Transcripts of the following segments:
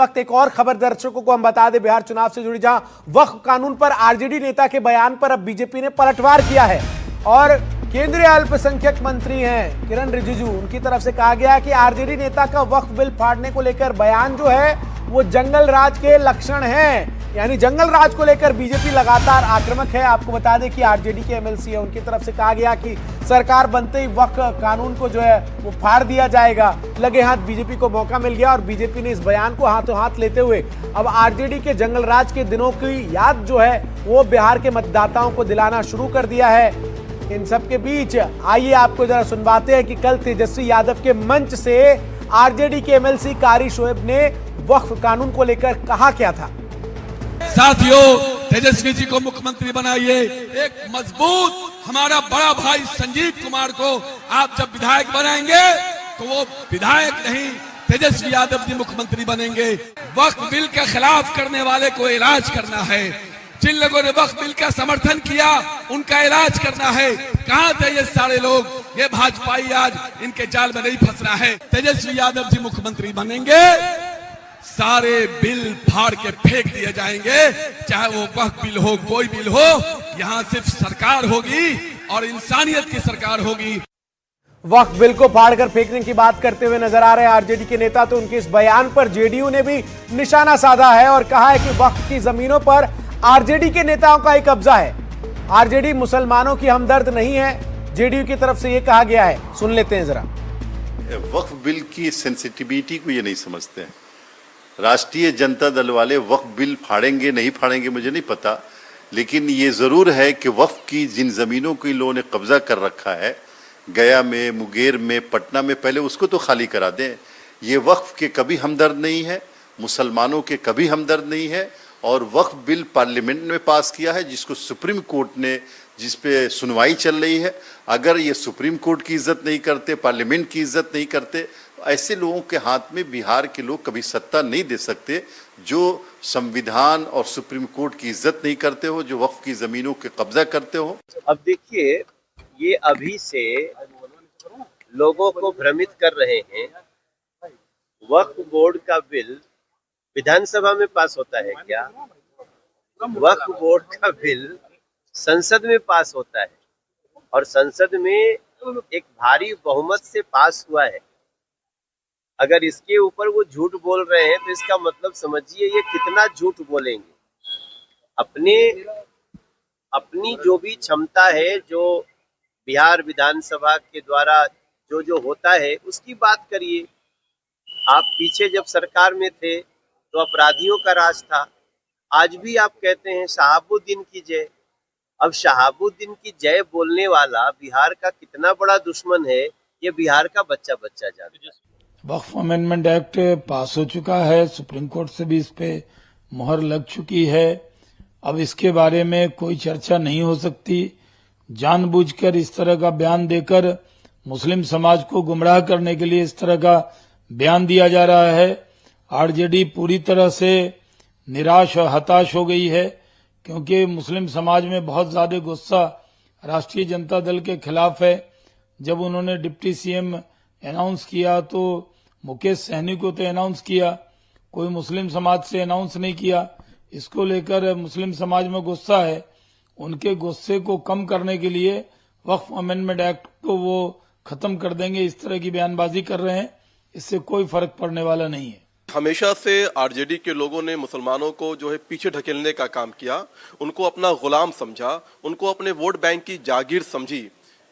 वक्त एक और खबर दर्शकों को हम बता दें बिहार चुनाव से जुड़ी, जहां वक्फ कानून पर आरजेडी नेता के बयान पर अब बीजेपी ने पलटवार किया है और केंद्रीय अल्पसंख्यक मंत्री हैं किरण रिजिजू, उनकी तरफ से कहा गया है कि आरजेडी नेता का वक्फ बिल फाड़ने को लेकर बयान जो है वो जंगल राज के लक्षण हैं। यानी जंगल राज को लेकर बीजेपी लगातार आक्रामक है। आपको बता दें कि आरजेडी के एमएलसी है, उनकी तरफ से कहा गया कि सरकार बनते ही वक्फ कानून को जो है वो फाड़ दिया जाएगा। लगे हाथ बीजेपी को मौका मिल गया और बीजेपी ने इस बयान को हाथों हाथ लेते हुए अब आरजेडी के जंगल राज के दिनों की याद जो है वो बिहार के मतदाताओं को दिलाना शुरू कर दिया है। इन सब के बीच आइए आपको जरा सुनवाते हैं कि कल तेजस्वी यादव के मंच से आरजेडी के एमएलसी कारी शोएब ने वक्फ कानून को लेकर कहा क्या था। साथियों, तेजस्वी जी को मुख्यमंत्री बनाइए। एक मजबूत हमारा बड़ा भाई संजीव कुमार को आप जब विधायक बनाएंगे तो वो विधायक नहीं, तेजस्वी यादव जी मुख्यमंत्री बनेंगे। वक्फ बिल के खिलाफ करने वाले को इलाज करना है। जिन लोगों ने वक्फ बिल का समर्थन किया उनका इलाज करना है। कहां थे ये सारे लोग? ये भाजपाई आज इनके जाल में नहीं फंसना है। तेजस्वी यादव जी मुख्यमंत्री बनेंगे, सारे बिल फाड़ के फेंक दिए जाएंगे, चाहे वो वक्फ बिल हो, कोई बिल हो। यहां सिर्फ सरकार होगी और इंसानियत की सरकार होगी। वक्फ बिल को फाड़कर फेंकने की बात करते हुए नजर आ रहे हैं आरजेडी के नेता। तो उनके इस बयान पर जेडीयू ने भी निशाना साधा है और कहा है कि वक्फ की जमीनों पर आरजेडी के नेताओं का ही कब्जा है। आरजेडी मुसलमानों की हमदर्द नहीं है, जेडीयू की तरफ से यह कहा गया है। सुन लेते हैं जरा। वक्फ बिल की सेंसिटिविटी को ये नहीं समझते हैं। राष्ट्रीय जनता दल वाले वक्फ बिल फाड़ेंगे नहीं फाड़ेंगे मुझे नहीं पता, लेकिन ये जरूर है कि वक्फ की जिन जमीनों को इन लोगों ने कब्जा कर रखा है, गया में, मुंगेर में, पटना में, पहले उसको तो खाली करा दें। ये वक्फ के कभी हमदर्द नहीं है, मुसलमानों के कभी हमदर्द नहीं है। और वक्फ बिल पार्लियामेंट में पास किया है, जिसको सुप्रीम कोर्ट ने, जिस पे सुनवाई चल रही है। अगर ये सुप्रीम कोर्ट की इज्जत नहीं करते, पार्लियामेंट की इज्जत नहीं करते, ऐसे लोगों के हाथ में बिहार के लोग कभी सत्ता नहीं दे सकते, जो संविधान और सुप्रीम कोर्ट की इज्जत नहीं करते हो, जो वक्फ की जमीनों के कब्जा करते हो। अब देखिए, ये अभी से लोगों को भ्रमित कर रहे हैं। वक्फ बोर्ड का बिल विधानसभा में पास होता है क्या? वक्फ बोर्ड का बिल संसद में पास होता है और संसद में एक भारी बहुमत से पास हुआ है। अगर इसके ऊपर वो झूठ बोल रहे हैं तो इसका मतलब समझिए ये कितना झूठ बोलेंगे। अपनी जो भी क्षमता है, जो बिहार विधानसभा के द्वारा जो होता है उसकी बात करिए। आप पीछे जब सरकार में थे तो अपराधियों का राज था। आज भी आप कहते हैं शहाबुद्दीन की जय। अब शहाबुद्दीन की जय बोलने वाला बिहार का कितना बड़ा दुश्मन है, ये बिहार का बच्चा जानता है। वक्फ अमेंडमेंट एक्ट पास हो चुका है, सुप्रीम कोर्ट से भी इस पे मुहर लग चुकी है। अब इसके बारे में कोई चर्चा नहीं हो सकती। जानबूझकर इस तरह का बयान देकर मुस्लिम समाज को गुमराह करने के लिए इस तरह का बयान दिया जा रहा है। आरजेडी पूरी तरह से निराश और हताश हो गई है, क्योंकि मुस्लिम समाज में बहुत ज्यादा गुस्सा राष्ट्रीय जनता दल के खिलाफ है। जब उन्होंने डिप्टी सीएम अनाउंस किया तो मुकेश सहनी को तो अनाउंस किया, कोई मुस्लिम समाज से अनाउंस नहीं किया। इसको लेकर मुस्लिम समाज में गुस्सा है। उनके गुस्से को कम करने के लिए वक्फ अमेंडमेंट एक्ट को वो खत्म कर देंगे, इस तरह की बयानबाजी कर रहे हैं। इससे कोई फर्क पड़ने वाला नहीं है। हमेशा से आरजेडी के लोगों ने मुसलमानों को जो है पीछे ढकेलने का काम किया, उनको अपना गुलाम समझा, उनको अपने वोट बैंक की जागीर समझी।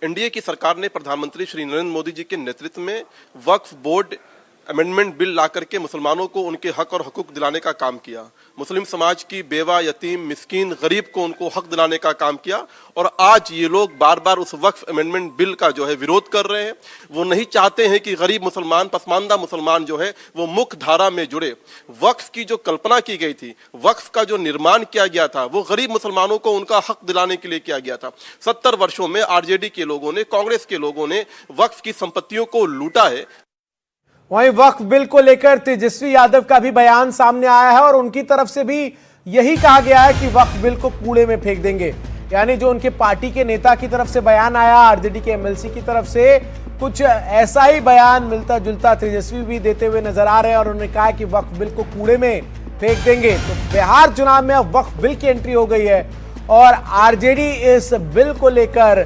एनडीए की सरकार ने प्रधानमंत्री श्री नरेंद्र मोदी जी के नेतृत्व में वक्फ बोर्ड अमेंडमेंट बिल ला करके मुसलमानों को उनके हक और हकूक दिलाने का काम किया। मुस्लिम समाज की बेवा, यतीम, मिस्कीन, गरीब को उनको हक दिलाने का काम किया। और आज ये लोग बार बार उस वक्फ अमेंडमेंट बिल का जो है विरोध कर रहे हैं। वो नहीं चाहते हैं कि गरीब मुसलमान, पसमानदा मुसलमान जो है वो मुख्य धारा में जुड़े। वक्फ की जो कल्पना की गई थी, वक्फ का जो निर्माण किया गया था, वो गरीब मुसलमानों को उनका हक दिलाने के लिए किया गया था। 70 वर्षों में आरजेडी के लोगों ने, कांग्रेस के लोगों ने वक्फ की संपत्तियों को लूटा है। वहीं वक्फ बिल को लेकर तेजस्वी यादव का भी बयान सामने आया है और उनकी तरफ से भी यही कहा गया है कि वक्फ बिल को कूड़े में फेंक देंगे। यानी जो उनके पार्टी के नेता की तरफ से बयान आया, आरजेडी के एमएलसी की तरफ से, कुछ ऐसा ही बयान मिलता जुलता तेजस्वी भी देते हुए नजर आ रहे हैं और उन्होंने कहा कि वक्फ बिल को कूड़े में फेंक देंगे। तो बिहार चुनाव में अब वक्फ बिल की एंट्री हो गई है और आरजेडी इस बिल को लेकर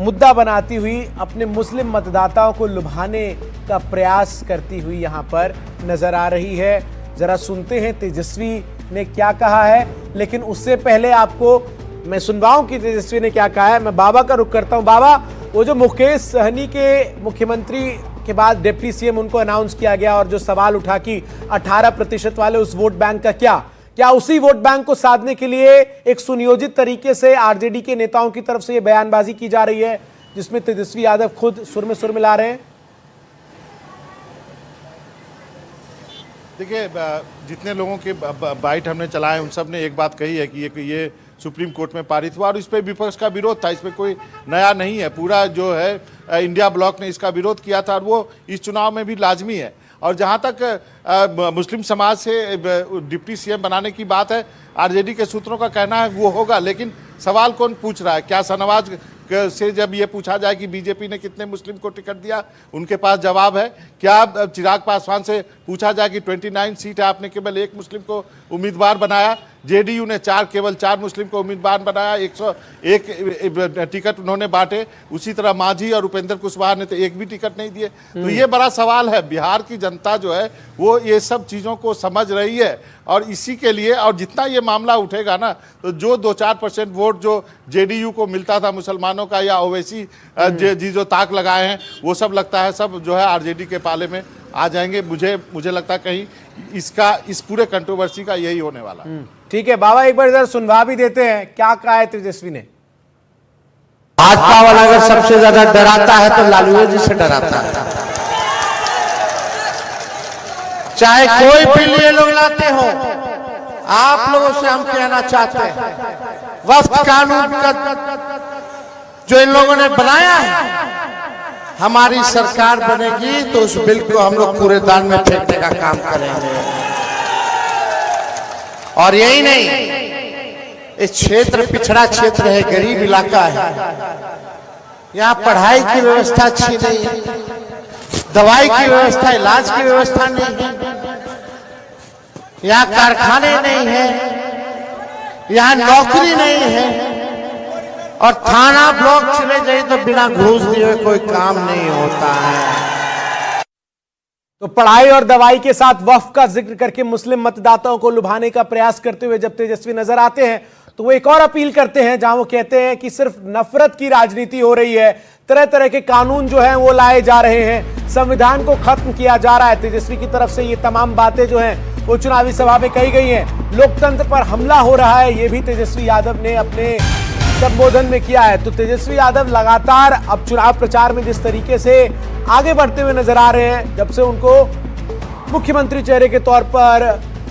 मुद्दा बनाती हुई अपने मुस्लिम मतदाताओं को लुभाने का प्रयास करती हुई यहां पर नजर आ रही है। जरा सुनते हैं तेजस्वी ने क्या कहा है, लेकिन उससे पहले आपको मैं सुनवाऊं कि तेजस्वी ने क्या कहा है। मैं बाबा का रुख करता हूं। बाबा, वो जो मुकेश सहनी के मुख्यमंत्री के बाद डिप्टी सीएम उनको अनाउंस किया गया और जो सवाल उठा कि 18% वाले उस वोट बैंक का क्या उसी वोट बैंक को साधने के लिए एक सुनियोजित तरीके से आरजेडी के नेताओं की तरफ से ये बयानबाजी की जा रही है जिसमें तेजस्वी यादव खुद सुर में सुर मिला रहे हैं? देखिए, जितने लोगों के बाइट हमने चलाए उन सब ने एक बात कही है कि ये सुप्रीम कोर्ट में पारित हुआ और इस पर विपक्ष का विरोध था। इसमें कोई नया नहीं है। पूरा जो है इंडिया ब्लॉक ने इसका विरोध किया था और वो इस चुनाव में भी लाजमी है। और जहाँ तक मुस्लिम समाज से डिप्टी सीएम बनाने की बात है, आरजेडी के सूत्रों का कहना है वो होगा, लेकिन सवाल कौन पूछ रहा है? क्या शाहनवाज से जब ये पूछा जाए कि बीजेपी ने कितने मुस्लिम को टिकट दिया, उनके पास जवाब है? क्या चिराग पासवान से पूछा जाए कि 29 सीट है, आपने केवल 1 मुस्लिम को उम्मीदवार बनाया? जेडीयू ने केवल 4 मुस्लिम को उम्मीदवार बनाया, 101 टिकट उन्होंने बांटे। उसी तरह मांझी और उपेंद्र कुशवाहा ने तो एक भी टिकट नहीं दिए। तो ये बड़ा सवाल है। बिहार की जनता जो है वो ये सब चीज़ों को समझ रही है और इसी के लिए, और जितना ये मामला उठेगा ना, तो जो 2-4% वोट जो जेडीयू को मिलता था मुसलमानों का या ओवैसी जी जो ताक लगाए हैं, वो सब लगता है सब जो है आरजेडी के पाले में आ जाएंगे। मुझे लगता है कहीं इस पूरे कंट्रोवर्सी का यही होने वाला है। ठीक है बाबा, एक बार इधर सुनवा भी देते हैं क्या कहा है तेजस्वी ने। भाजपा वाला अगर सबसे ज्यादा डराता है तो लालू जी से डराता है। चाहे कोई बिल ये लोग लाते हो, आप लोगों से हम कहना चाहते हैं, वक्फ कानून का जो इन लोगों ने बनाया है, हमारी सरकार बनेगी तो उस बिल को हम लोग कूड़ेदान में फेंकने का काम करेंगे। और यही नहीं, इस क्षेत्र पिछड़ा क्षेत्र है, गरीब इलाका है, यहाँ पढ़ाई की व्यवस्था अच्छी नहीं है, दवाई की व्यवस्था, इलाज की व्यवस्था नहीं है, यहाँ कारखाने नहीं है, यहाँ नौकरी नहीं है, और थाना ब्लॉक चले जाए तो बिना घूस दिए कोई काम नहीं होता है। तो पढ़ाई और दवाई के साथ वक्फ का जिक्र करके मुस्लिम मतदाताओं को लुभाने का प्रयास करते हुए जब तेजस्वी नजर आते हैं तो वो एक और अपील करते हैं जहां वो कहते हैं कि सिर्फ नफरत की राजनीति हो रही है, तरह तरह के कानून जो हैं वो लाए जा रहे हैं, संविधान को खत्म किया जा रहा है। तेजस्वी की तरफ से ये तमाम बातें जो हैं वो चुनावी सभा में कही गई हैं। लोकतंत्र पर हमला हो रहा है, ये भी तेजस्वी यादव ने अपने संबोधन में किया है। तो तेजस्वी यादव लगातार अब चुनाव प्रचार में जिस तरीके से आगे बढ़ते हुए नजर आ रहे हैं, जब से उनको मुख्यमंत्री चेहरे के तौर पर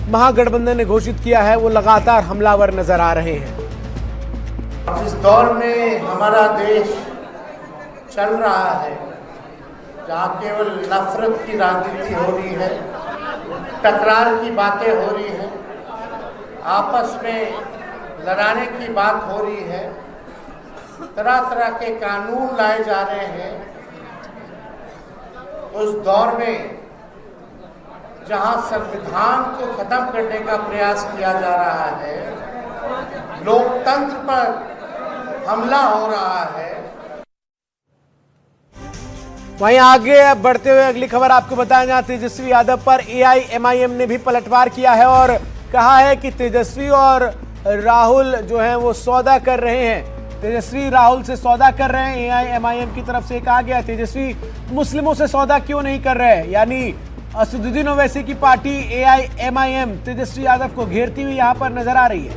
महागठबंधन ने घोषित किया है, वो लगातार हमलावर नजर आ रहे हैं। इस दौर में हमारा देश चल रहा है जहाँ केवल नफरत की राजनीति हो रही है, टकरार की बातें हो रही है, आपस में लड़ाने की बात हो रही है, तरह तरह के कानून लाए जा रहे हैं। उस दौर में जहां संविधान को खत्म करने का प्रयास किया जा रहा है, लोकतंत्र पर हमला हो रहा है। वहीं आगे बढ़ते हुए अगली खबर आपको बताएं जहां तेजस्वी यादव पर एआईएमआईएम ने भी पलटवार किया है और कहा है कि तेजस्वी और राहुल जो हैं वो सौदा कर रहे हैं। तेजस्वी राहुल से सौदा कर रहे हैं, एआईएमआईएम की तरफ से कहा गया। तेजस्वी मुस्लिमों से सौदा क्यों नहीं कर रहे हैं? यानी असदुद्दीन ओवैसी की पार्टी एआईएमआईएम तेजस्वी यादव को घेरती हुई यहां पर नजर आ रही है।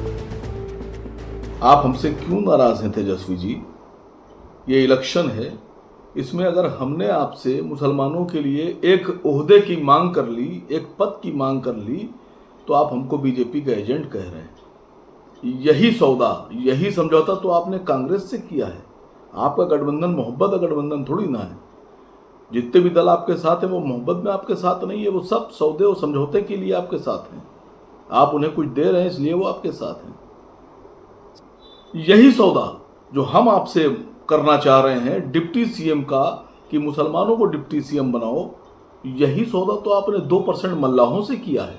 आप हमसे क्यों नाराज हैं तेजस्वी जी? ये इलेक्शन है, इसमें अगर हमने आपसे मुसलमानों के लिए एक ओहदे की मांग कर ली, एक पद की मांग कर ली, तो आप हमको बीजेपी का एजेंट कह रहे हैं। यही सौदा, यही समझौता तो आपने कांग्रेस से किया है। आपका गठबंधन मोहब्बत का गठबंधन थोड़ी ना है। जितने भी दल आपके साथ हैं वो मोहब्बत में आपके साथ नहीं है, वो सब सौदे और समझौते के लिए आपके साथ हैं। आप उन्हें कुछ दे रहे हैं इसलिए वो आपके साथ हैं। यही सौदा जो हम आपसे करना चाह रहे हैं, डिप्टी सीएम का कि मुसलमानों को डिप्टी सीएम बनाओ, यही सौदा तो आपने 2% मल्लाहों से किया है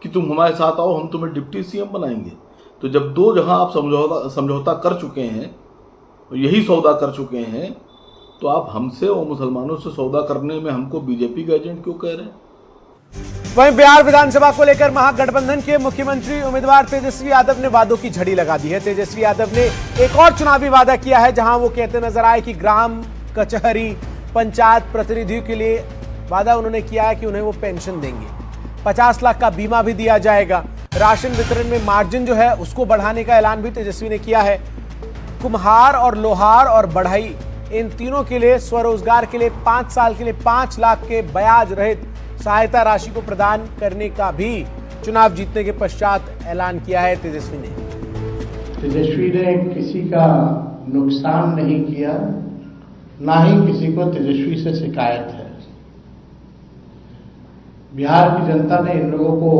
कि तुम हमारे साथ आओ, हम तुम्हें डिप्टी सीएम बनाएंगे। तो जब दो जहां आप समझौता कर चुके हैं, यही सौदा कर चुके हैं, तो आप हमसे और मुसलमानों से सौदा करने में हमको बीजेपी का एजेंट क्यों कह रहे हैं? वहीं बिहार विधानसभा को लेकर महागठबंधन के मुख्यमंत्री उम्मीदवार तेजस्वी यादव ने वादों की झड़ी लगा दी है। तेजस्वी यादव ने एक और चुनावी वादा किया है, जहां वो कहते नजर आए कि ग्राम कचहरी पंचायत प्रतिनिधियों के लिए वादा उन्होंने किया है कि उन्हें वो पेंशन देंगे, 50 लाख का बीमा भी दिया जाएगा। राशन वितरण में मार्जिन जो है उसको बढ़ाने का ऐलान भी तेजस्वी ने किया है। कुम्हार और लोहार और बढ़ई, इन तीनों के लिए स्वरोजगार के लिए 5 साल के लिए 5 लाख के ब्याज रहित सहायता राशि को प्रदान करने का भी चुनाव जीतने के पश्चात ऐलान किया है तेजस्वी ने। तेजस्वी ने किसी का नुकसान नहीं किया, ना ही किसी को तेजस्वी से शिकायत है। बिहार की जनता ने इन लोगों को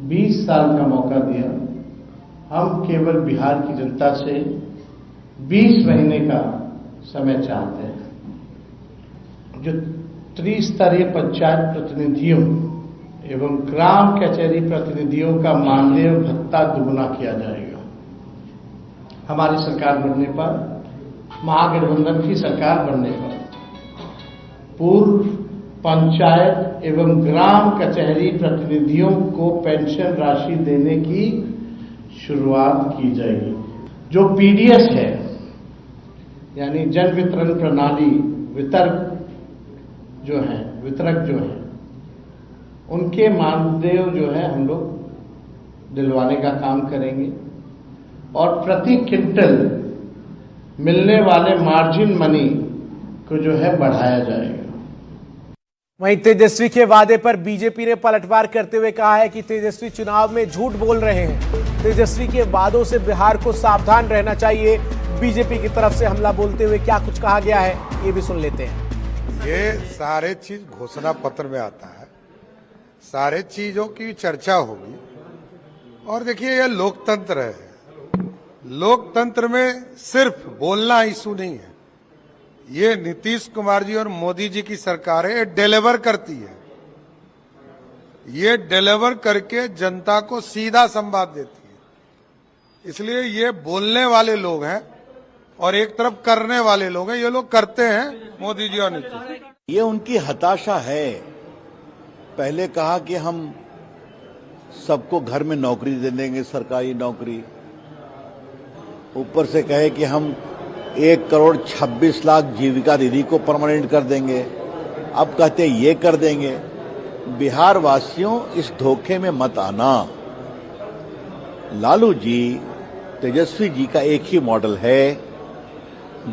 20 साल का मौका दिया। हम केवल बिहार की जनता से 20 महीने का समय चाहते हैं। जो त्रिस्तरीय पंचायत प्रतिनिधियों एवं ग्राम कचहरी प्रतिनिधियों का मानदेय भत्ता दुगुना किया जाएगा। हमारी सरकार बनने पर, महागठबंधन की सरकार बनने पर, पूर्व पंचायत एवं ग्राम कचहरी प्रतिनिधियों को पेंशन राशि देने की शुरुआत की जाएगी। जो पीडीएस है, यानी जन वितरण प्रणाली वितरक जो है, उनके मानदेय जो है हम लोग दिलवाने का काम करेंगे और प्रति क्विंटल मिलने वाले मार्जिन मनी को जो है बढ़ाया जाएगा। वहीं तेजस्वी के वादे पर बीजेपी ने पलटवार करते हुए कहा है कि तेजस्वी चुनाव में झूठ बोल रहे हैं। तेजस्वी के वादों से बिहार को सावधान रहना चाहिए। बीजेपी की तरफ से हमला बोलते हुए क्या कुछ कहा गया है, ये भी सुन लेते हैं। ये सारे चीज घोषणा पत्र में आता है, सारे चीजों की चर्चा होगी। और देखिए, ये लोकतंत्र है। लोकतंत्र में सिर्फ बोलना इशू नहीं है। ये नीतीश कुमार जी और मोदी जी की सरकार है, ये डिलीवर करती है। ये डिलीवर करके जनता को सीधा संवाद देती है। इसलिए ये बोलने वाले लोग हैं और एक तरफ करने वाले लोग हैं। ये लोग करते हैं, मोदी जी और नीतीश। ये उनकी हताशा है। पहले कहा कि हम सबको घर में नौकरी दे देंगे, सरकारी नौकरी। ऊपर से कहे कि हम 1,26 लाख जीविका दीदी को परमानेंट कर देंगे। अब कहते ये कर देंगे। बिहार वासियों, इस धोखे में मत आना। लालू जी, तेजस्वी जी का एक ही मॉडल है,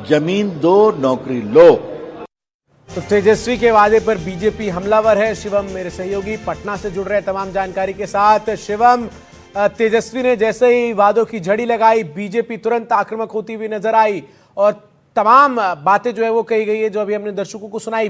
जमीन दो, नौकरी लो। तो तेजस्वी के वादे पर बीजेपी हमलावर है। शिवम मेरे सहयोगी पटना से जुड़ रहे तमाम जानकारी के साथ। शिवम, तेजस्वी ने जैसे ही वादों की झड़ी लगाई, बीजेपी तुरंत आक्रामक होती हुई नजर आई और तमाम बातें जो है वो कही गई है, जो अभी हमने दर्शकों को सुनाई।